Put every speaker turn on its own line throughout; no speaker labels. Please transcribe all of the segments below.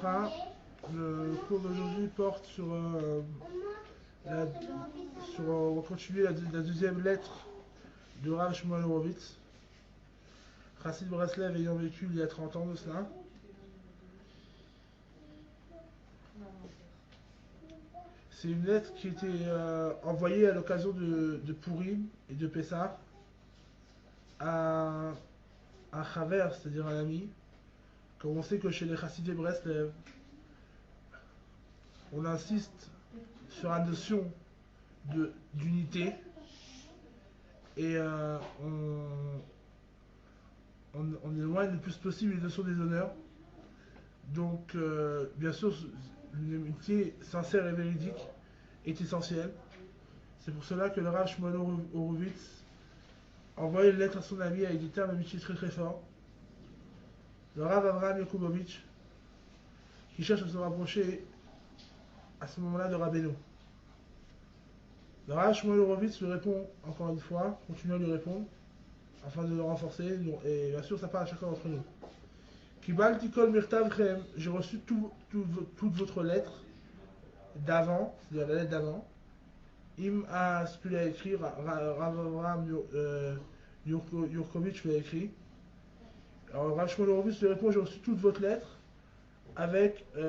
bracha. Le cours d'aujourd'hui porte sur, on va continuer la deuxième lettre de Rav Shmuel Horowitz, Chassid Breslev ayant vécu il y a 30 ans de cela. C'est une lettre qui était envoyée à l'occasion de Purim et de Pessah à un chaver, c'est-à-dire un ami. Comme on sait que chez les Chassidés Breslev, on insiste sur la notion d'unité et on éloigne le plus possible les notions des honneurs. Donc, bien sûr, une unité sincère et véridique est essentielle. C'est pour cela que le Rav Shmuel Horowitz envoie une lettre à son ami avec des termes d'amitié très très forts. Le Rav Avraham Yakubovitch, qui cherche à se rapprocher à ce moment-là de Rabbeinu. Le Rav Shmuel Horowitz lui répond encore une fois, continue à lui répondre, afin de le renforcer, et bien sûr ça parle à chacun d'entre nous. Kibalti kol mirtavchem, j'ai reçu toute votre lettre d'avant, c'est-à-dire la lettre d'avant. Im a ce qu'il a écrit, Rav Avraham Yurkovitch lui a écrit. Alors Rav Shmuel Horowitz lui répond, j'ai reçu toute votre lettre, avec à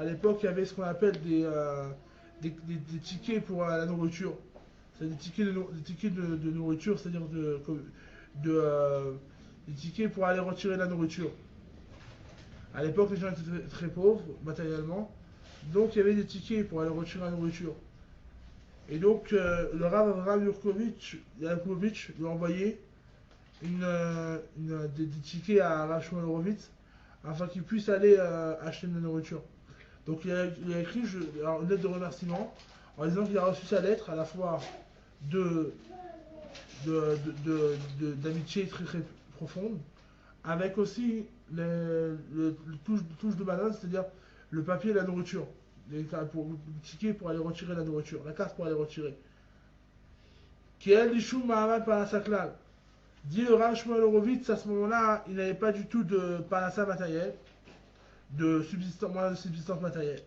l'époque il y avait ce qu'on appelle des tickets pour la nourriture. C'est des tickets de nourriture, c'est-à-dire des tickets pour aller retirer la nourriture. À l'époque, les gens étaient très, très pauvres matériellement, donc il y avait des tickets pour aller retirer la nourriture. Et donc le Rav Avraham Yurkovitch lui a envoyé des tickets à Rav Shmuel Horowitz afin qu'il puisse aller acheter de la nourriture. Donc il a écrit une lettre de remerciement en disant qu'il a reçu sa lettre à la fois d'amitié très très profonde, avec aussi le touche de banane, c'est-à-dire le papier et la nourriture, le ticket pour aller retirer la nourriture, la carte pour aller retirer. Kiel Lishum Mahamad Panasaklal. Dit le Rav Shmuel Horowitz, à ce moment-là, il n'avait pas du tout de panassa matériel, de moyen de subsistance matérielle.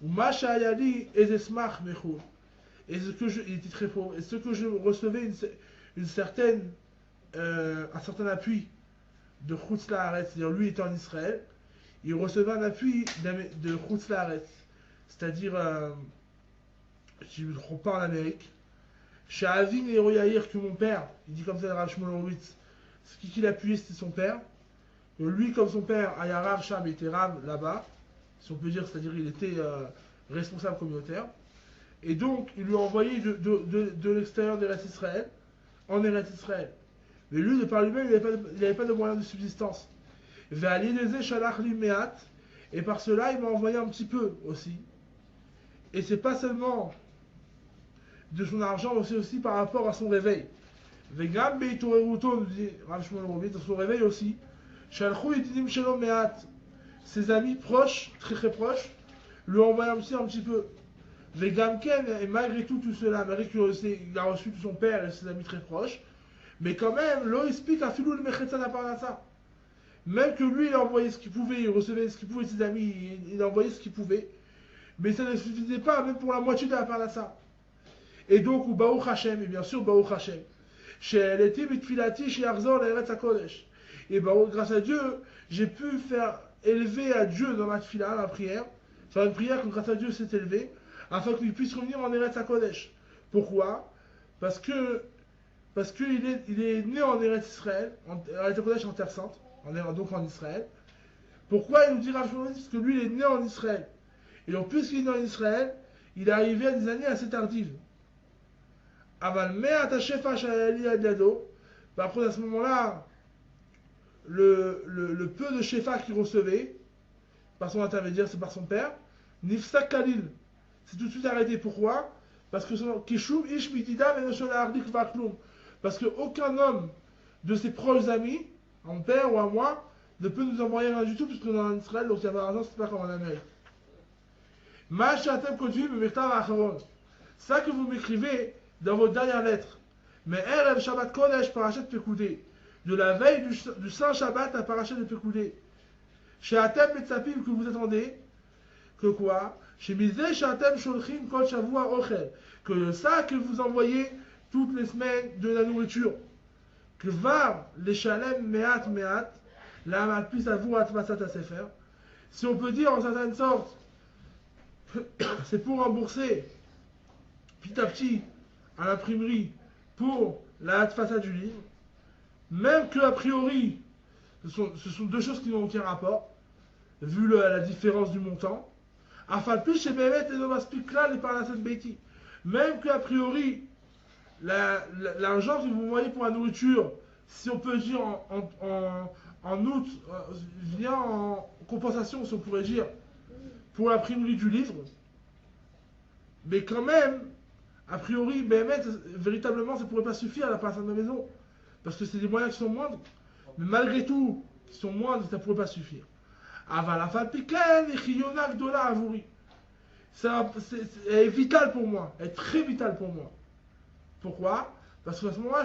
Ou Masha Ayali Ezesmach Mechul. Et il était très pauvre. Et ce que je recevais un certain appui de Chutz La'aretz, c'est-à-dire lui était en Israël, il recevait un appui de Chutz La'aretz, c'est-à-dire, si je ne me trompe pas, en Amérique. Chez Avin et Royaïr, que mon père, il dit comme ça le Rav Shmuel Horowitz, ce qui l'appuyait c'était son père. Et lui, comme son père, Ayarav Sham était Rav là-bas, si on peut dire, c'est-à-dire il était responsable communautaire. Et donc, il lui a envoyé de l'extérieur d'Eretz Israël, en Eretz Israël. Mais lui, de par lui-même, il n'avait pas de moyens de subsistance. Et par cela, il m'a envoyé un petit peu aussi. Et c'est pas seulement de son argent, mais c'est aussi par rapport à son réveil. Vegam Beitoreruto, nous dit Rav Shmuel Horowitz, dans son réveil aussi. Shalchou Yedidim Shalom Meat, ses amis proches, très très proches, lui ont envoyé aussi un petit peu. Vegamken, et malgré tout cela, malgré qu'il a reçu de son père et ses amis très proches, mais quand même, lo explique à Filou le Mechetza Naparnassa. Même que lui, il a envoyé ce qu'il pouvait, il recevait ce qu'il pouvait de ses amis, il a envoyé ce qu'il pouvait, mais ça ne suffisait pas, même pour la moitié de la Parnassa. Et donc, ou Baruch Hashem, et bien sûr Baruch Hashem, chez Eletim et Tfilati, chez Arzor, la Eretz HaKodesh. Et grâce à Dieu, j'ai pu faire élever à Dieu dans ma tfila, ma prière, faire une prière que grâce à Dieu s'est élevée, afin qu'il puisse revenir en Eretz HaKodesh. Pourquoi? Parce qu'il est né en Eretz Israël, en Eretz HaKodesh en Terre Sainte, donc en Israël. Pourquoi il nous dit Rav Shmuel Horowitz? Parce que lui, il est né en Israël. Et donc, puisqu'il est né en Israël, il est arrivé à des années assez tardives. Aval Me'at HaShefa Shayali Adiado. Par contre, à ce moment-là, le peu de Shefa qu'il recevait, par son intermédiaire, c'est par son père, Nifsak Kalil. C'est tout de suite arrêté. Pourquoi? Parce que Kishum Ish Mitida Venosholardik Vaklum. Parce qu'aucun homme de ses proches amis, à mon père ou à moi, ne peut nous envoyer rien du tout, puisque dans en Israël, donc il y a l'argent, c'est pas comme en Amérique. Ma'ashatem Kodvim Me'mechtav Acharon. Ça que vous m'écrivez dans votre dernière lettre. Mais Erev Shabbat Kodesh Parashat Pekoudé. De la veille du Saint Shabbat à Parashat de Pekoudé. Chez Atem Metzapim que vous attendez, que quoi? Chez Misé, chez Atem Sholchim Kol Shavua Ochel. Que ça que vous envoyez toutes les semaines de la nourriture. Que var les Shalem Meat Meat, la Matpis Avou Atmasat Sefer. Si on peut dire en certaine sorte, c'est pour rembourser petit à petit à l'imprimerie pour la Atfasa du livre, même que a priori, ce sont deux choses qui n'ont aucun rapport, vu la différence du montant. Afin plus chez Bémet et Nomaspikla les Parnaset Beiti, même que a priori, l'argent que vous voyez pour la nourriture, si on peut dire en août, vient en compensation, si on pourrait dire, pour l'imprimerie du livre. Mais quand même, a priori, véritablement, ça ne pourrait pas suffire à la personne de la maison. Parce que c'est des moyens qui sont moindres. Mais malgré tout, qui sont moindres, ça ne pourrait pas suffire. C'est vital pour moi. Elle est très vital pour moi. Pourquoi? Parce qu'à ce moment-là,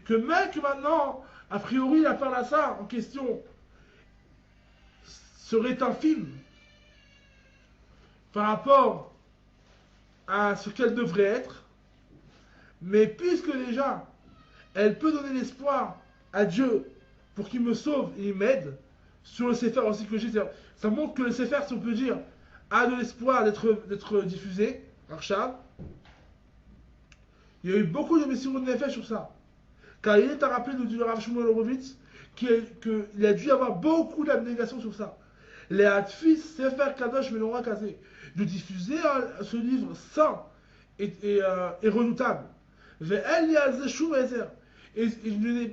que même que maintenant, a priori, la parnassa en question serait infime par rapport à ce qu'elle devrait être, mais puisque déjà, elle peut donner l'espoir à Dieu pour qu'il me sauve et il m'aide, sur le Sefer aussi que j'ai, ça montre que le Sefer, si on peut dire, a de l'espoir d'être diffusé, Arshab. Il y a eu beaucoup de Messirut Nefesh sur ça. Car il est à rappeler, nous dit le Rav Shmuel Horowitz, qu'il a dû y avoir beaucoup d'abnégation sur ça. Les Hatfis Sefer Kadosh Menorah Kazé, de diffuser ce livre saint et redoutable. Et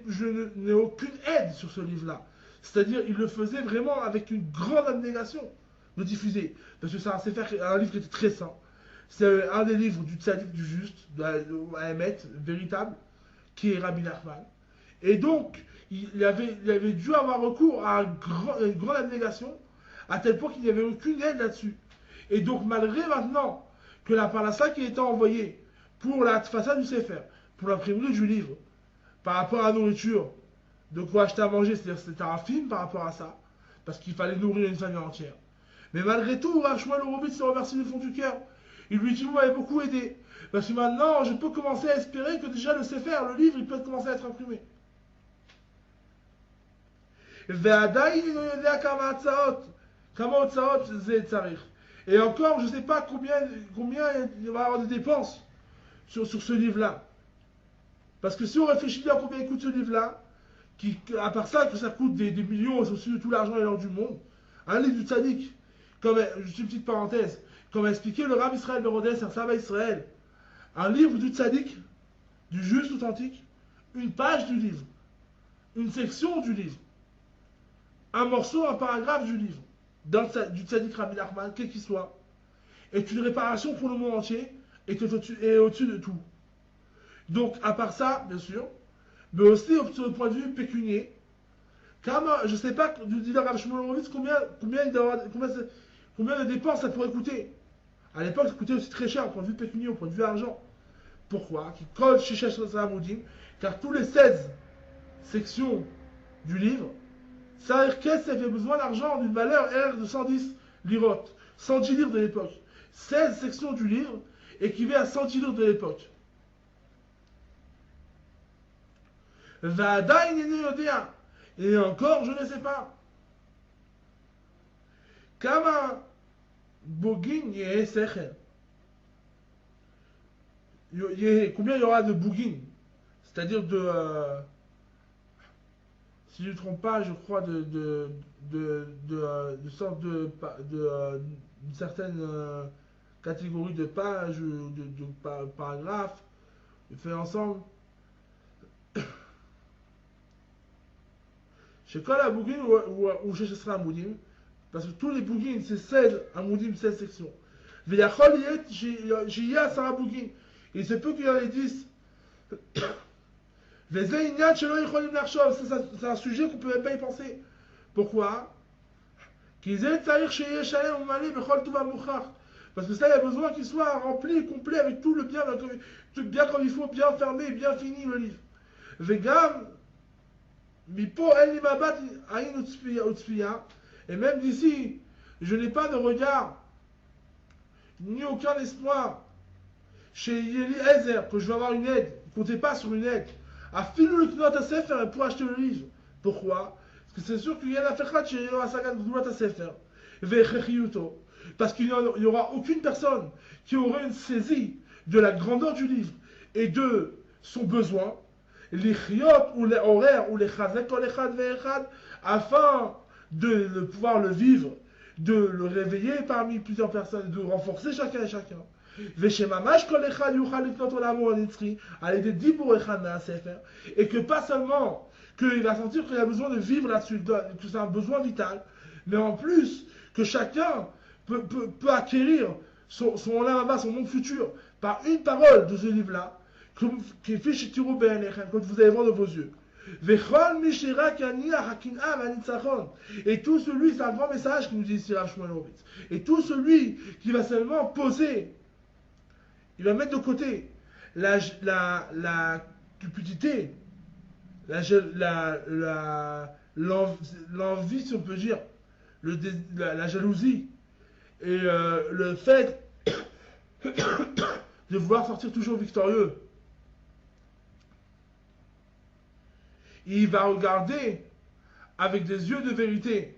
je n'ai aucune aide sur ce livre-là. C'est-à-dire, il le faisait vraiment avec une grande abnégation de diffuser. Parce que c'est un livre qui était très saint. C'est un des livres du tzaddik, du juste, de Haemet, véritable, qui est Rabbi Nachman. Et donc, il avait dû avoir recours à une grande abnégation, à tel point qu'il n'y avait aucune aide là-dessus. Et donc, malgré maintenant que la parnassa qui était envoyée pour la façade du Sefer, pour l'imprimerie du livre, par rapport à la nourriture, de quoi acheter à manger, c'est-à-dire c'était un film par rapport à ça, parce qu'il fallait nourrir une famille entière. Mais malgré tout, Rav Shmuel Horowitz se remercie du fond du cœur. Il lui dit, vous m'avez beaucoup aidé. Parce que maintenant, je peux commencer à espérer que déjà le Sefer, le livre, il peut commencer à être imprimé. Et encore, je ne sais pas combien il va y avoir de dépenses sur ce livre-là. Parce que si on réfléchit bien à combien il coûte ce livre-là, à part ça, que ça coûte des millions, et aussi tout l'argent et l'or du monde, un livre du tzaddik, juste une petite parenthèse, comme a expliqué le Rav Israël Berodès, un Sava Israël, un livre du tzaddik, du juste authentique, une page du livre, une section du livre, un morceau, un paragraphe du livre, du tzaddik Rabbi Nachman, quel qu'il soit, est une réparation pour le monde entier et au-dessus de tout. Donc, à part ça, bien sûr, mais aussi sur le point de vue pécunier, comme je ne sais pas, du dit le Rav Shmuel Horowitz, combien de dépenses ça pourrait coûter. À l'époque, ça coûtait aussi très cher au point de vue pécunier, au point de vue argent. Pourquoi? Qui colle chez Shashamoudim, car tous les 16 sections du livre, ça veut dire qu'est-ce avait besoin d'argent d'une valeur R de 110 lirotes, 110 livres de l'époque. 16 sections du livre équivaut à 110 livres de l'époque. Et encore, je ne sais pas. Kama Bogin Yeh Sechel. Combien il y aura de Bogin? C'est-à-dire si je ne me trompe pas, je crois de sorte d'une certaine catégorie de pages ou de paragraphes fait ensemble. Chez quoi la Bougin ou chez Chesra Amoudim, parce que tous les Bougin c'est 16 Amoudim, 16 sections. Mais il y a Sarah Bougin, il se peut qu'il y en ait 10. C'est un sujet qu'on ne peut même pas y penser. Pourquoi? Parce que ça, il y a besoin qu'il soit rempli et complet avec tout le bien comme il faut, bien fermé, bien fini le livre. Vegam, Mipo El Limabat Aïn Utspiya, et même d'ici, je n'ai pas de regard, ni aucun espoir chez Yeli Ezer, que je vais avoir une aide. Comptez pas sur une aide. À Filou le Knot Sefer pour acheter le livre. Pourquoi? Parce que c'est sûr qu'il y a la Fechat chez Yeli Asagan Knot Sefer. Parce qu'il n'y aura aucune personne qui aurait une saisie de la grandeur du livre et de son besoin, les chiyot ou les horaires ou les chazek ou les chad ve'echad, afin de pouvoir le vivre, de le réveiller parmi plusieurs personnes, de renforcer chacun et chacun. Et que pas seulement qu'il va sentir qu'il a besoin de vivre là-dessus, que c'est un besoin vital, mais en plus que chacun peut acquérir son monde futur par une parole de ce livre-là, que vous allez voir de vos yeux. Et tout celui, c'est un grand message qui nous dit ici Rav Shmuel Horowitz, et tout celui qui va seulement poser, il va mettre de côté la cupidité, l'envie, si on peut dire, la jalousie, et le fait de vouloir sortir toujours victorieux. Il va regarder avec des yeux de vérité.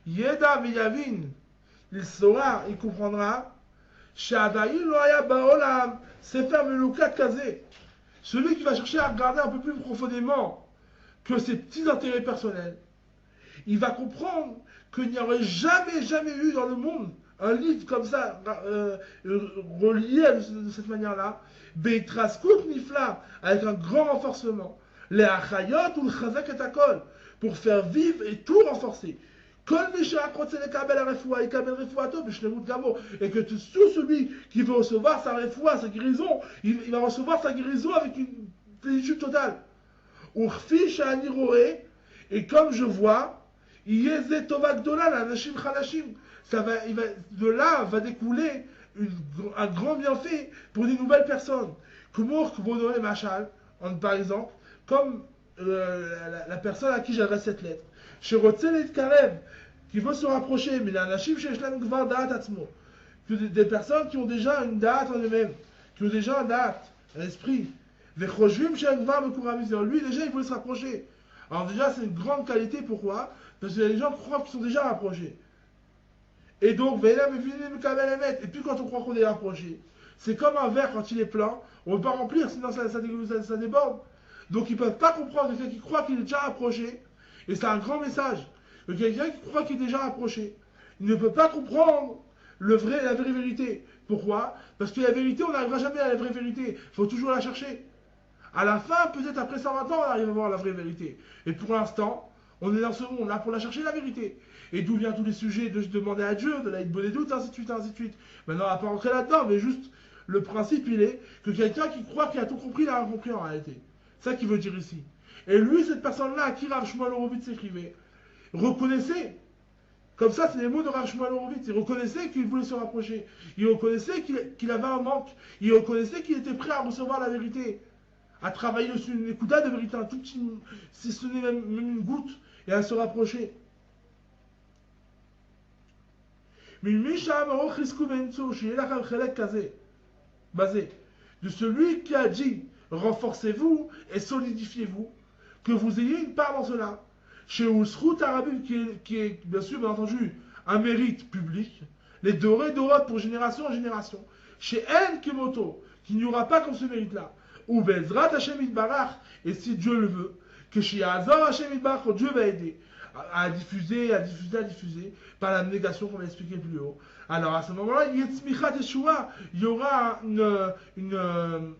Yeda v'yavin, il saura, il comprendra. Sha'adaï lo haya ba'olam, sefer melukat kazé. Celui qui va chercher à regarder un peu plus profondément que ses petits intérêts personnels, il va comprendre qu'il n'y aurait jamais eu dans le monde un livre comme ça, relié de cette manière-là, Beitraskut Nifla, avec un grand renforcement, les Achayot ou le Chazak et Takol, pour faire vivre et tout renforcer. Et que tout celui qui veut recevoir sa refoua, sa guérison, il va recevoir sa guérison avec une plénitude totale. Et comme je vois, de là va découler un grand bienfait pour des nouvelles personnes. Par exemple, comme la personne à qui j'adresse cette lettre. Qui veut se rapprocher, mais des personnes qui ont déjà une date en eux-mêmes, qui ont déjà une date, un esprit. Lui, déjà, il voulait se rapprocher. Alors déjà, c'est une grande qualité, pourquoi? Parce que les gens croient qu'ils sont déjà rapprochés. Et donc, et puis quand on croit qu'on est rapproché, c'est comme un verre quand il est plein, on ne peut pas remplir, sinon ça déborde. Donc ils ne peuvent pas comprendre quelqu'un qui croit qu'il est déjà rapproché, et c'est un grand message. Quelqu'un qui croit qu'il est déjà rapproché, il ne peut pas comprendre la vraie vérité. Pourquoi? Parce que la vérité, on n'arrivera jamais à la vraie vérité. Il faut toujours la chercher. À la fin, peut-être après 120 ans, on arrive à voir la vraie vérité. Et pour l'instant, on est dans ce monde là pour la chercher, la vérité. Et d'où viennent tous les sujets de demander à Dieu, de la bonne doute, ainsi de suite, ainsi de suite. Maintenant, on va pas rentrer là-dedans, mais juste, le principe, il est que quelqu'un qui croit qu'il a tout compris, il a rien compris en réalité. C'est ça qu'il veut dire ici. Et lui, cette personne-là, à qui Rav Shmuel Horowitz écrivait, reconnaissait, comme ça, c'est les mots de Rav Shmuel Horowitz, il reconnaissait qu'il voulait se rapprocher. Il reconnaissait qu'il avait un manque. Il reconnaissait qu'il était prêt à recevoir la vérité. À travailler dessus, une écoute de vérité, un tout petit, si ce n'est même une goutte, et à se rapprocher. De celui qui a dit, renforcez-vous et solidifiez-vous, que vous ayez une part dans cela. Chez Ousrout Arabim, qui est bien sûr, bien entendu, un mérite public, les dorés d'Europe pour génération en génération. Chez En Kemoto, qu'il n'y aura pas comme ce mérite-là. Ou Bezrat Hashem Itbarach, et si Dieu le veut, que chez Hazar Hashem Itbarach, Dieu va aider à diffuser, par l'abnégation qu'on va expliquer plus haut. Alors à ce moment-là, il y aura une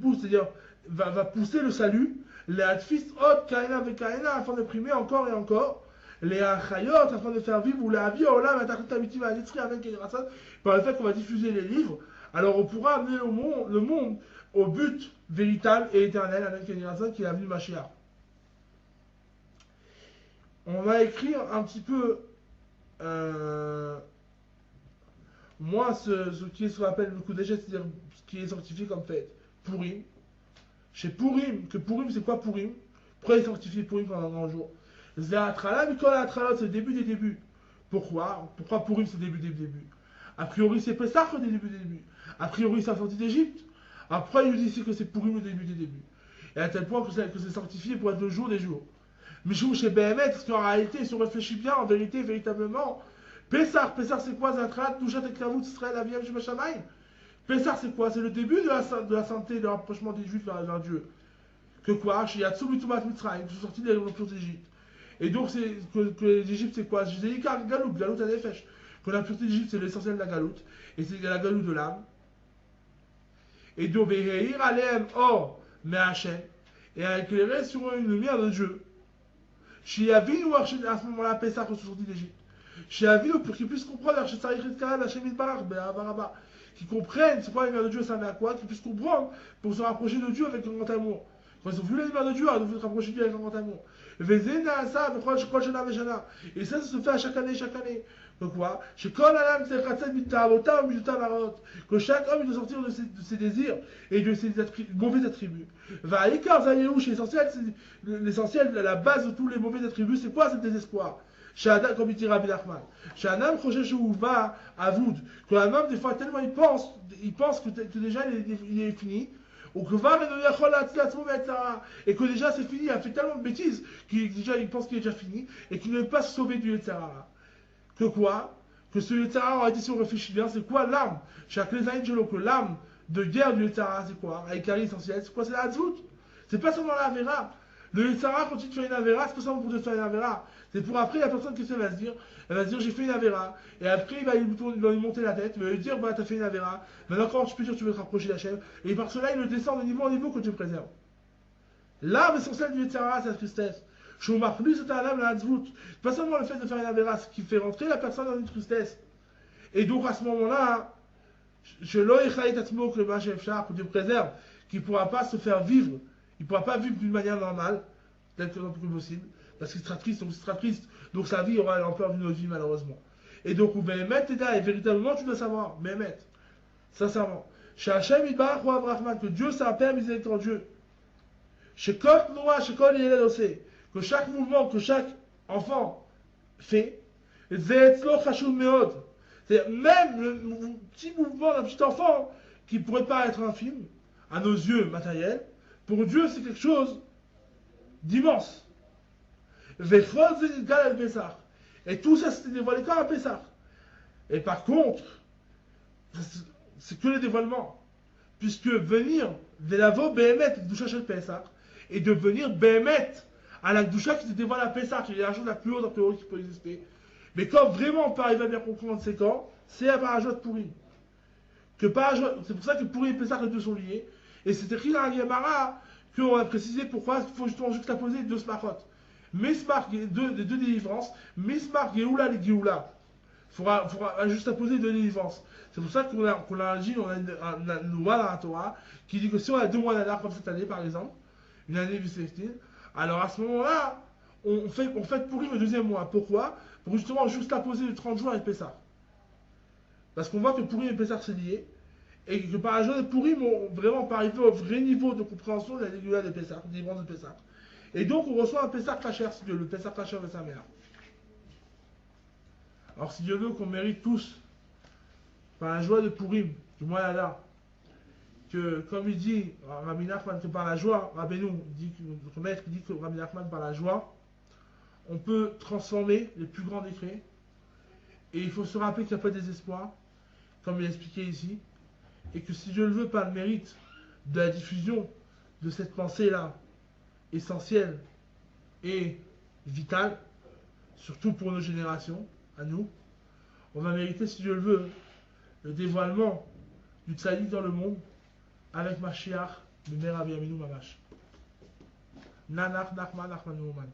pousse, c'est-à-dire va pousser le salut, les Hatfis Hot Kaina Vekaina, afin de primer encore et encore, les Achayot, afin de faire vivre, ou les Avi Olam, par le fait qu'on va diffuser les livres. Alors on pourra amener le monde au but véritable et éternel avec Kenyasan qui est venu Mashiach. On va écrire un petit peu moi ce qui est ce qu'on appelle le coup d'échec, c'est-à-dire ce qui est sanctifié comme fête, Purim, chez Purim, que Purim c'est quoi Purim? Pourquoi il est sanctifié Purim pendant un grand jour? Zéatrala, Mikol Atralot, c'est le début des débuts. Pourquoi? Pourquoi Purim c'est le début des débuts? A priori c'est Pessah le début des débuts. A priori c'est la sortie d'Égypte. Après il nous dit ici que c'est Purim le début des débuts. Et à tel point que c'est sanctifié pour être le jour des jours. Mais chez BMS, parce qu'en réalité, si on réfléchit bien, en vérité, véritablement, Pessah c'est quoi Zatrat, Touchat et Klavut, Israël, Aviyam, Shemashamaï? Pessah c'est quoi? C'est le début de la sainteté, de rapprochement des Juifs vers Dieu. Que quoi? Chez Yatsum Mitumat Mitzrayim, qui sont sortis de l'Empire d'Égypte. Et donc, que l'Égypte c'est quoi? Je dis Galout, Galout à Nefesh. Que la pureté d'Égypte c'est l'essentiel de la Galout. Et c'est la Galout de l'âme. Et donc, Veheir Aleem Or Me'Hachem. Et à éclairer sur eux une lumière de Dieu. Chez Yavinu, à ce moment-là, Pessah, quand ils sont sortis d'Égypte. Chez Yavinu, pour qu'ils puissent comprendre, chez Sarichet Karan, Hachem Yitbarach, Be'avaraba. Qu'ils comprennent c'est quoi la lumière de Dieu, ça met à quoi, qu'ils puissent comprendre pour se rapprocher de Dieu avec un grand amour. Quand ils ont vu la lumière de Dieu, ils ont voulu se rapprocher de Dieu avec un grand amour. Et ça se fait à chaque année, chaque année. Donc quoi? Que chaque homme doit sortir de ses désirs et de ses mauvais attributs. L'essentiel, la base de tous les mauvais attributs, c'est quoi? C'est le désespoir. Comme il dit Rabbi Nachman. Que un homme, des fois, tellement il pense que déjà il est fini. Et que déjà c'est fini, il a fait tellement de bêtises qu'il pense qu'il est déjà fini et qu'il ne peut pas se sauver du Yetzirah. Que quoi? Que ce Yetzirah, en réalité, si on réfléchit bien, c'est quoi l'arme? Chaque les Angelo, que l'arme de guerre du Yetzirah, c'est quoi? Avec Harry essentiel, c'est quoi? C'est la Hatzvout. C'est pas seulement la Avera. Le Yetzirah, quand tu fais une Avera, c'est pas seulement pour te faire une Avera. C'est pour après, la personne qui va se dire, elle va se dire, j'ai fait une Avera. Et après, il va lui monter la tête, il va lui dire, bah, t'as fait une Avera. Maintenant, comment tu peux dire, tu veux te rapprocher de la chèvre? Et par cela, il le descend de niveau en niveau que Dieu préserve. L'arme essentielle du Yetzirah, c'est la tristesse. Shomar, plus c'est un âme, la Hatzvout. Pas seulement le fait de faire une Avera, ce qui fait rentrer la personne dans une tristesse. Et donc, à ce moment-là, je l'oïchaït atmo que le Machefchar, que Dieu préserve, qui ne pourra pas se faire vivre. Il ne pourra pas vivre d'une manière normale, telle que possible. Parce qu'il sera triste, donc sa vie aura l'ampleur d'une autre vie malheureusement. Et donc, ou Behemet Teda, et véritablement tu dois savoir, Behemet, sincèrement, chez Hachem Yitbarach ou Avrahman, que Dieu c'est un Père miséricordieux. Chez Kot Noah, chez Kol Yeled Osé, que chaque mouvement, que chaque enfant fait, Zeetzlo Chashum Meod, c'est-à-dire même le petit mouvement d'un petit enfant qui pourrait pas être infime à nos yeux matériels, pour Dieu c'est quelque chose d'immense. Et tout ça c'était dévoilé comme un Pessah. Et par contre, c'est que le dévoilement. Puisque venir de l'avo Behemet, Gdusha Shel Pessah, et de venir Behemet à la Gdusha qui se dévoile à Pessah, qui est la chose la plus haute en théorie qui peut exister. Mais quand vraiment on peut arriver à bien comprendre c'est quand, c'est à Parajot Purim. C'est pour ça que Purim et Pessah, les deux sont liés. Et c'est écrit dans la Gemara qu'on a précisé pourquoi il faut justement juxtaposer deux smachot. Mesmar, les deux délivrances, Mesmar, Geoula, les Geoula. Il faudra juxtaposer deux délivrances. C'est pour ça qu'on a une loi dans la Torah qui dit que si on a 2 mois d'Adar comme cette année par exemple, une année bissextile, alors à ce moment-là, on fait Purim le 2e mois. Pourquoi? Pour justement juxtaposer les 30 jours avec Pessah. Parce qu'on voit que Purim et Pessah c'est lié. Et que par exemple, Purim ont vraiment pas arrivé au vrai niveau de compréhension de la Géoula de Pessah, des délivrance de Pessah. Et donc on reçoit un Pessah Kacher, si Dieu, le Pessah Kacher de sa mère. Alors si Dieu veut qu'on mérite tous, par la joie de Purim, du mois d'Adar, que comme il dit Rabbi Nachman, que par la joie, Rabbeinu dit, notre maître dit que Rabbi Nachman, par la joie, on peut transformer les plus grands décrets. Et il faut se rappeler qu'il n'y a pas de désespoir, comme il a expliqué ici, et que si Dieu le veut, par le mérite de la diffusion de cette pensée-là, essentielle et vitale, surtout pour nos générations, à nous, on va mériter, si Dieu le veut, le dévoilement du tzaddik dans le monde avec Mashiach, le Merav Yaminu Mamash. Nanach Nachman Nachman Nouman.